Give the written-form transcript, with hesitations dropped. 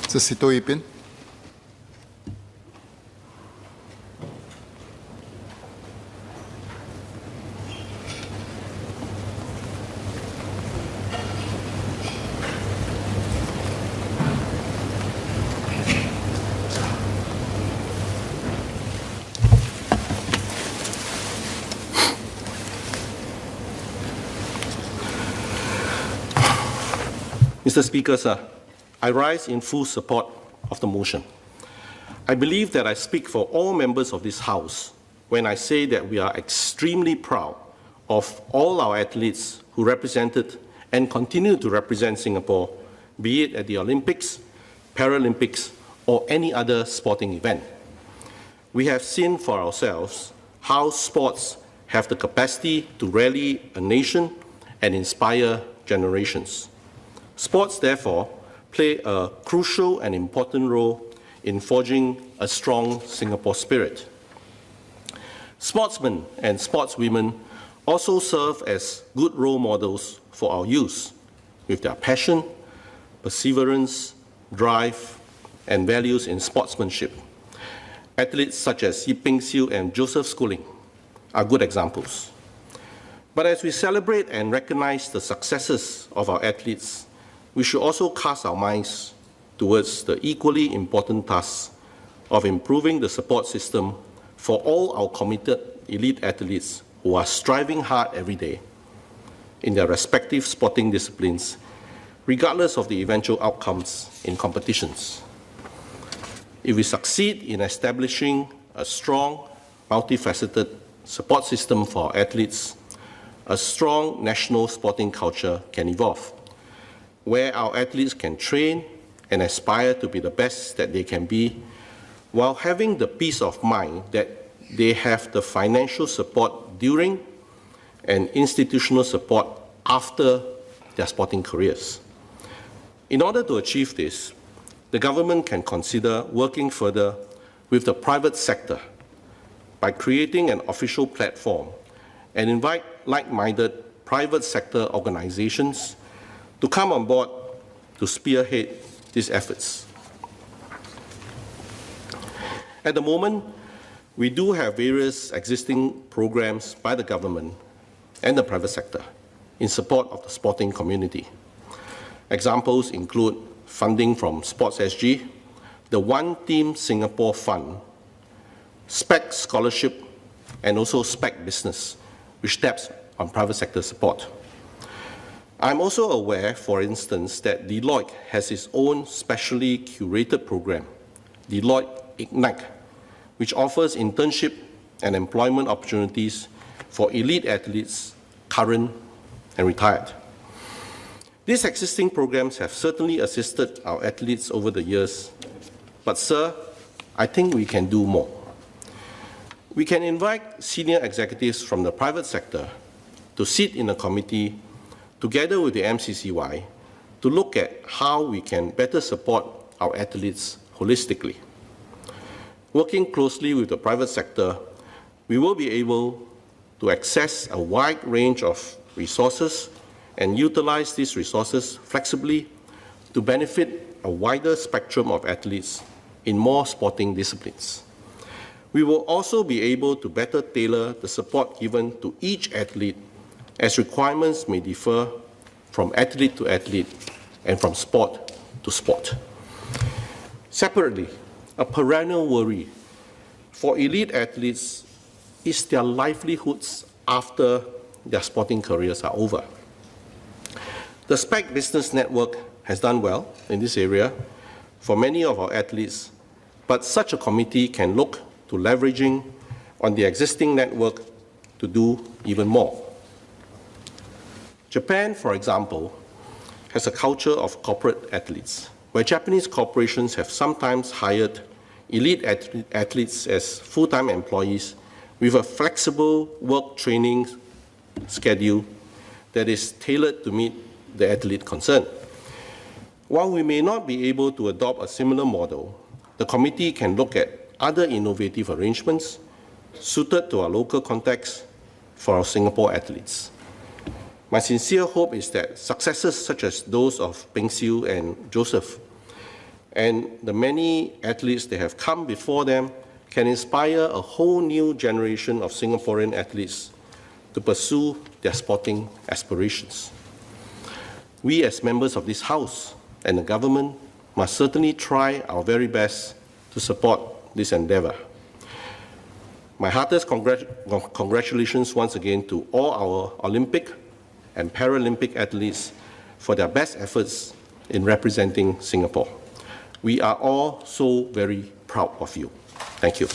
Mr. Sitoh Yih Pin. Mr. Speaker, sir, I rise in full support of the motion. I believe that I speak for all members of this House when I say that we are extremely proud of all our athletes who represented and continue to represent Singapore, be it at the Olympics, Paralympics, or any other sporting event. We have seen for ourselves how sports have the capacity to rally a nation and inspire generations. Sports, therefore, play a crucial and important role in forging a strong Singapore spirit. Sportsmen and sportswomen also serve as good role models for our youth, with their passion, perseverance, drive, and values in sportsmanship. Athletes such as Yih Pin and Joseph Schooling are good examples. But as we celebrate and recognize the successes of our athletes, we should also cast our minds towards the equally important task of improving the support system for all our committed elite athletes who are striving hard every day in their respective sporting disciplines, regardless of the eventual outcomes in competitions. If we succeed in establishing a strong, multifaceted support system for our athletes, a strong national sporting culture can evolve, where our athletes can train and aspire to be the best that they can be, while having the peace of mind that they have the financial support during and institutional support after their sporting careers. In order to achieve this, the government can consider working further with the private sector by creating an official platform and invite like-minded private sector organizations to come on board to spearhead these efforts. At the moment, we do have various existing programs by the government and the private sector in support of the sporting community. Examples include funding from Sports SG, the One Team Singapore Fund, SPEC Scholarship, and also SPEC Business, which taps on private sector support. I'm also aware, for instance, that Deloitte has its own specially curated program, Deloitte Ignite, which offers internship and employment opportunities for elite athletes, current and retired. These existing programs have certainly assisted our athletes over the years, but sir, I think we can do more. We can invite senior executives from the private sector to sit in a committee together with the MCCY to look at how we can better support our athletes holistically. Working closely with the private sector, we will be able to access a wide range of resources and utilize these resources flexibly to benefit a wider spectrum of athletes in more sporting disciplines. We will also be able to better tailor the support given to each athlete, as requirements may differ from athlete to athlete and from sport to sport. Separately, a perennial worry for elite athletes is their livelihoods after their sporting careers are over. The SPEC Business Network has done well in this area for many of our athletes, but such a committee can look to leveraging on the existing network to do even more. Japan, for example, has a culture of corporate athletes, where Japanese corporations have sometimes hired elite athletes as full-time employees with a flexible work training schedule that is tailored to meet the athlete concerned. While we may not be able to adopt a similar model, the committee can look at other innovative arrangements suited to our local context for our Singapore athletes. My sincere hope is that successes such as those of Peng Siu and Joseph and the many athletes that have come before them can inspire a whole new generation of Singaporean athletes to pursue their sporting aspirations. We as members of this House and the government must certainly try our very best to support this endeavour. My heartiest congratulations once again to all our Olympic and Paralympic athletes for their best efforts in representing Singapore. We are all so very proud of you. Thank you.